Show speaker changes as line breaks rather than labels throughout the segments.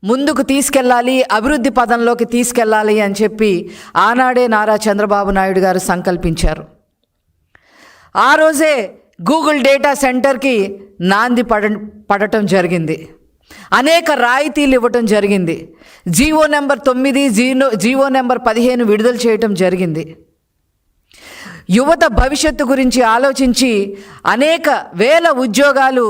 ముందుకు తీసుకెళ్ళాలి, అభివృద్ధి పదంలోకి తీసుకెళ్ళాలి అని చెప్పి ఆనాడే నారా చంద్రబాబు నాయుడు గారు సంకల్పించారు. ఆ రోజే గూగుల్ డేటా సెంటర్కి నాంది పడటం జరిగింది. అనేక రాయితీలు ఇవ్వటం జరిగింది. జీవో నెంబర్ 9, జీవో నెంబర్ 15 విడుదల చేయటం జరిగింది. యువత భవిష్యత్తు గురించి ఆలోచించి అనేక వేల ఉద్యోగాలు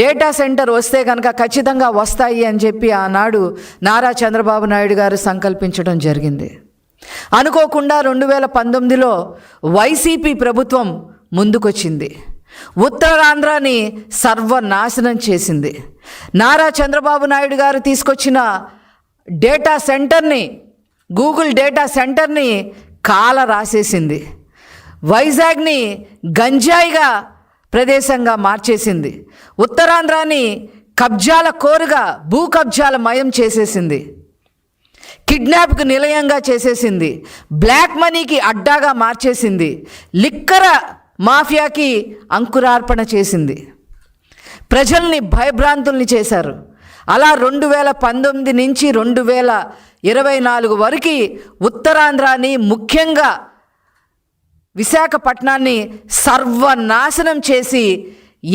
డేటా సెంటర్ వస్తే కనుక ఖచ్చితంగా వస్తాయి అని చెప్పి ఆనాడు నారా చంద్రబాబు నాయుడు గారు సంకల్పించడం జరిగింది. అనుకోకుండా 2019లో వైసీపీ ప్రభుత్వం ముందుకొచ్చింది. ఉత్తరాంధ్రాని సర్వనాశనం చేసింది. నారా చంద్రబాబు నాయుడు గారు తీసుకొచ్చిన డేటా సెంటర్ని, గూగుల్ డేటా సెంటర్ని కాల రాసేసింది. వైజాగ్ని గంజాయిగా ప్రదేశంగా మార్చేసింది. ఉత్తరాంధ్రాని కబ్జాల కోరుగా, భూ కబ్జాల మయం చేసేసింది. కిడ్నాప్కి నిలయంగా చేసేసింది. బ్లాక్ మనీకి అడ్డాగా మార్చేసింది. లిక్కర మాఫియాకి అంకురార్పణ చేసింది. ప్రజల్ని భయభ్రాంతుల్ని చేశారు. అలా 2019 నుంచి 2024 వరకు ఉత్తరాంధ్రాని, ముఖ్యంగా విశాఖపట్నాన్ని సర్వనాశనం చేసి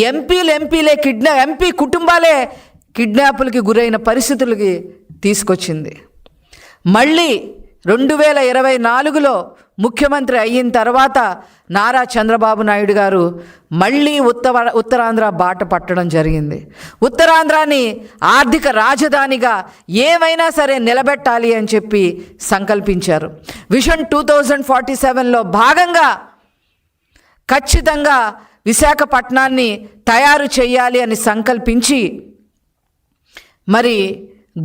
ఎంపీ కుటుంబాలే కిడ్నాపులకి గురైన పరిస్థితులకి తీసుకొచ్చింది. మళ్ళీ 2024లో ముఖ్యమంత్రి అయిన తర్వాత నారా చంద్రబాబు నాయుడు గారు మళ్ళీ ఉత్తరాంధ్ర బాట పట్టడం జరిగింది. ఉత్తరాంధ్రాని ఆర్థిక రాజధానిగా ఏమైనా సరే నిలబెట్టాలి అని చెప్పి సంకల్పించారు. విజన్ 2047లో భాగంగా ఖచ్చితంగా విశాఖపట్నాన్ని తయారు చేయాలి అని సంకల్పించి మరి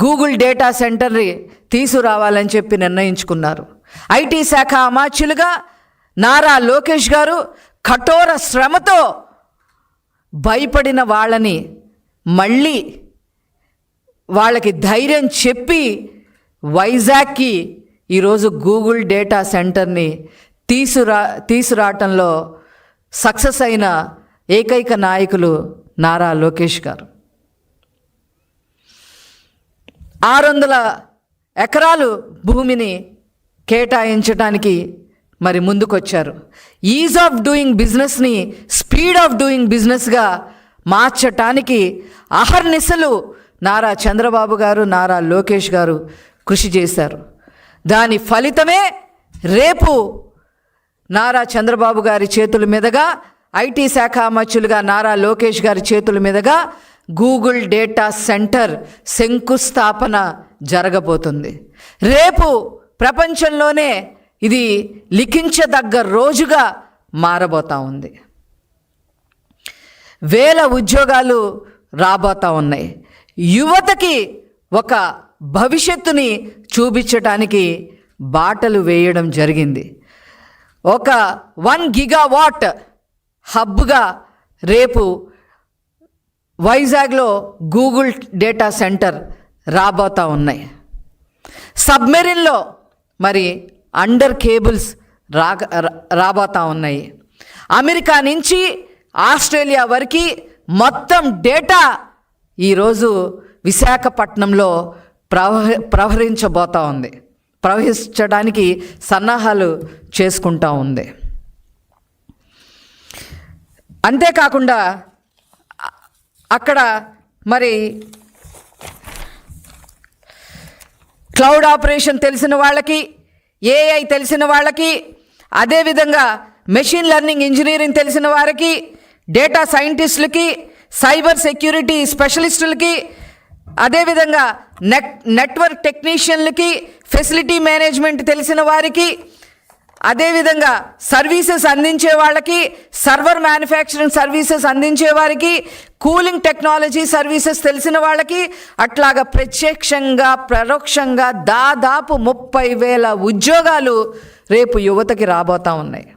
గూగుల్ డేటా సెంటర్ని తీసుకురావాలని చెప్పి నిర్ణయించుకున్నారు. ఐటీ శాఖ అమాత్యులుగా నారా లోకేష్ గారు కఠోర శ్రమతో భయపడిన వాళ్ళని మళ్ళీ వాళ్ళకి ధైర్యం చెప్పి వైజాగ్కి ఈరోజు గూగుల్ డేటా సెంటర్ని తీసుకురావటంలో సక్సెస్ అయిన ఏకైక నాయకులు నారా లోకేష్ గారు. 600 ఎకరాలు భూమిని కేటాయించడానికి మరి ముందుకొచ్చారు. ఈజ్ ఆఫ్ డూయింగ్ బిజినెస్ని స్పీడ్ ఆఫ్ డూయింగ్ బిజినెస్గా మార్చటానికి అహర్నిశలు నారా చంద్రబాబు గారు, నారా లోకేష్ గారు కృషి చేశారు. దాని ఫలితమే రేపు నారా చంద్రబాబు గారి చేతుల మీదుగా, ఐటీ శాఖ అమాత్యులుగా నారా లోకేష్ గారి చేతుల మీదుగా గూగుల్ డేటా సెంటర్ శంకుస్థాపన జరగబోతుంది. రేపు ప్రపంచంలోనే ఇది లిఖించదగ్గ రోజుగా మారబోతూ ఉంది. వేల ఉద్యోగాలు రాబోతూ ఉన్నాయి. యువతకి ఒక భవిష్యత్తుని చూపించడానికి బాటలు వేయడం జరిగింది. ఒక 1 గిగావాట్ హబ్గా రేపు వైజాగ్లో గూగుల్ డేటా సెంటర్ రాబోతూ ఉన్నాయి. సబ్మెరిన్లో మరి అండర్ కేబుల్స్ రాబోతూ ఉన్నాయి. అమెరికా నుంచి ఆస్ట్రేలియా వరకు మొత్తం డేటా ఈరోజు విశాఖపట్నంలో ప్రవహించడానికి సన్నాహాలు చేసుకుంటూ ఉంది. అంతేకాకుండా అక్కడ మరి క్లౌడ్ ఆపరేషన్ తెలిసిన వాళ్ళకి, ఏఐ తెలిసిన వాళ్ళకి, అదేవిధంగా మెషిన్ లెర్నింగ్ ఇంజనీరింగ్ తెలిసిన వారికి, డేటా సైంటిస్టులకి, సైబర్ సెక్యూరిటీ స్పెషలిస్టులకి, అదేవిధంగా నెట్వర్క్ టెక్నీషియన్లకి, ఫెసిలిటీ మేనేజ్మెంట్ తెలిసిన వారికి, అదేవిధంగా సర్వీసెస్ అందించే వాళ్ళకి, సర్వర్ మ్యానుఫ్యాక్చరింగ్ సర్వీసెస్ అందించే వారికి, కూలింగ్ టెక్నాలజీ సర్వీసెస్ తెలిసిన వాళ్ళకి, అట్లాగా ప్రత్యక్షంగా పరోక్షంగా దాదాపు 30,000 ఉద్యోగాలు రేపు యువతకి రాబోతూ ఉన్నాయి.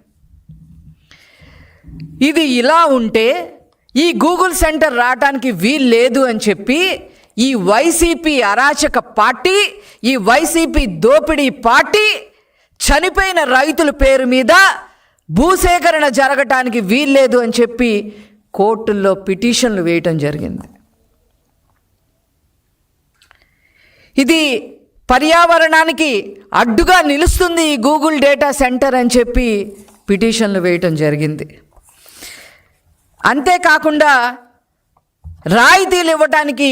ఇది ఇలా ఉంటే ఈ గూగుల్ సెంటర్ రావడానికి వీలు లేదు అని చెప్పి ఈ వైసీపీ అరాచక పార్టీ, ఈ వైసీపీ దోపిడీ పార్టీ చనిపోయిన రైతుల పేరు మీద భూసేకరణ జరగటానికి వీల్లేదు అని చెప్పి కోర్టుల్లో పిటిషన్లు వేయటం జరిగింది. ఇది పర్యావరణానికి అడ్డుగా నిలుస్తుంది ఈ గూగుల్ డేటా సెంటర్ అని చెప్పి పిటిషన్లు వేయటం జరిగింది. అంతేకాకుండా రాయితీలు ఇవ్వటానికి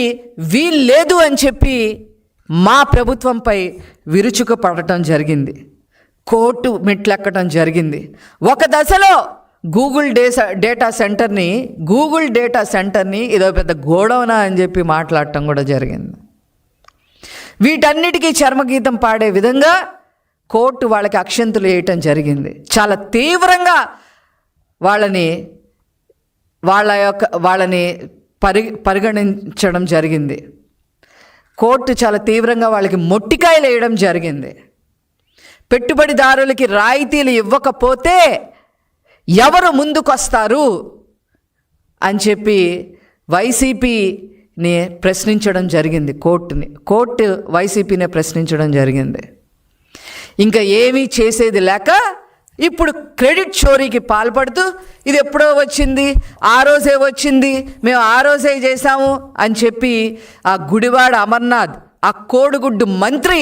వీలు లేదు అని చెప్పి మా ప్రభుత్వంపై విరుచుకుపడటం జరిగింది. కోర్టు మెట్లెక్కటం జరిగింది. ఒక దశలో గూగుల్ డేటా సెంటర్ని ఇదో పెద్ద గోడౌనా అని చెప్పి మాట్లాడటం కూడా జరిగింది. వీటన్నిటికీ చర్మగీతం పాడే విధంగా కోర్టు వాళ్ళకి అక్షంతులు వేయటం జరిగింది. చాలా తీవ్రంగా వాళ్ళని పరిగణించడం జరిగింది. కోర్టు చాలా తీవ్రంగా వాళ్ళకి మొట్టికాయలు వేయడం జరిగింది. పెట్టుబడిదారులకి రాయితీలు ఇవ్వకపోతే ఎవరు ముందుకొస్తారు అని చెప్పి వైసీపీని ప్రశ్నించడం జరిగింది. కోర్టు వైసీపీని ప్రశ్నించడం జరిగింది. ఇంకా ఏమీ చేసేది లేక ఇప్పుడు క్రెడిట్ చోరీకి పాల్పడుతూ ఇది ఎప్పుడో వచ్చింది, ఆ రోజే వచ్చింది, మేము ఆ రోజే చేశాము అని చెప్పి ఆ గుడివాడ అమర్నాథ్, ఆ కోడిగుడ్డు మంత్రి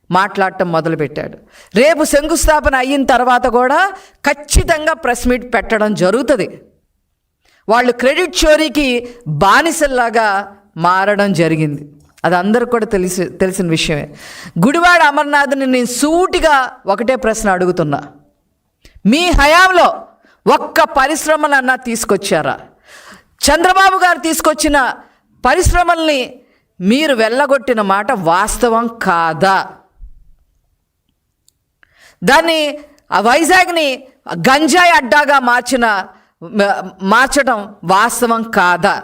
మాట్లాడటం మొదలుపెట్టాడు. రేపు శంకుస్థాపన అయిన తర్వాత కూడా ఖచ్చితంగా ప్రెస్ మీట్ పెట్టడం జరుగుతుంది. వాళ్ళు క్రెడిట్ చోరీకి బానిసల్లాగా మారడం జరిగింది. అది అందరికి కూడా తెలిసిన విషయమే. గుడివాడ అమర్నాథ్ని నేను సూటిగా ఒకటే ప్రశ్న అడుగుతున్నా, మీ హయాంలో ఒక్క పరిశ్రమలన్నా తీసుకొచ్చారా? చంద్రబాబు గారు తీసుకొచ్చిన పరిశ్రమల్ని మీరు వెళ్ళగొట్టిన మాట వాస్తవం కాదా? దాన్ని వైజాగ్ని గంజాయి అడ్డాగా మార్చడం వాస్తవం కాదా?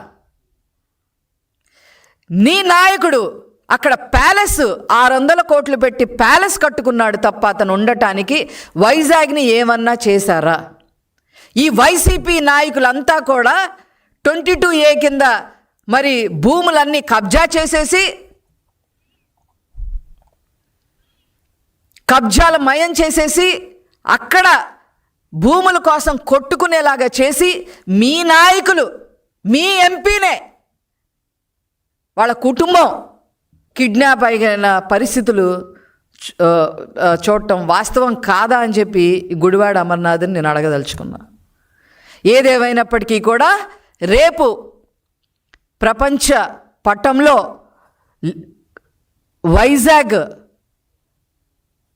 నీ నాయకుడు అక్కడ ప్యాలెస్ 600 కోట్లు పెట్టి ప్యాలెస్ కట్టుకున్నాడు తప్ప అతను ఉండటానికి వైజాగ్ని ఏమన్నా చేశారా? ఈ వైసీపీ నాయకులంతా కూడా 22A కింద మరి భూములన్నీ కబ్జా చేసేసి కబ్జాల మయం చేసేసి అక్కడ భూముల కోసం కొట్టుకునేలాగా చేసి మీ నాయకులు, మీ ఎంపీనే వాళ్ళ కుటుంబం కిడ్నాప్ అయిన పరిస్థితులు చూడటం వాస్తవం కాదా అని చెప్పి గుడివాడ అమర్నాథ్ని నేను అడగదలుచుకున్నా. ఏదేమైనప్పటికీ కూడా రేపు ప్రపంచ పటంలో వైజాగ్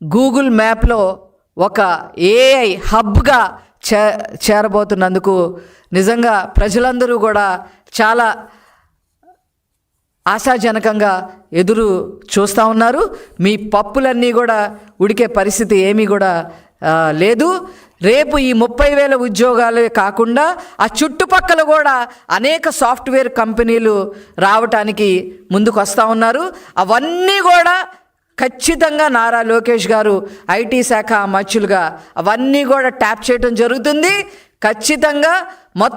గూగుల్ మ్యాప్లో ఒక ఏఐ హబ్గా చేరబోతున్నందుకు నిజంగా ప్రజలందరూ కూడా చాలా ఆశాజనకంగా ఎదురు చూస్తూ ఉన్నారు. మీ పప్పులన్నీ కూడా ఉడికే పరిస్థితి ఏమీ కూడా లేదు. రేపు ఈ 30,000 ఉద్యోగాలే కాకుండా ఆ చుట్టుపక్కల కూడా అనేక సాఫ్ట్వేర్ కంపెనీలు రావటానికి ముందుకు వస్తూ ఉన్నారు. అవన్నీ కూడా ఖచ్చితంగా నారా లోకేష్ గారు ఐటీ శాఖ మచ్చులుగా అవన్నీ కూడా ట్యాప్ చేయడం జరుగుతుంది. ఖచ్చితంగా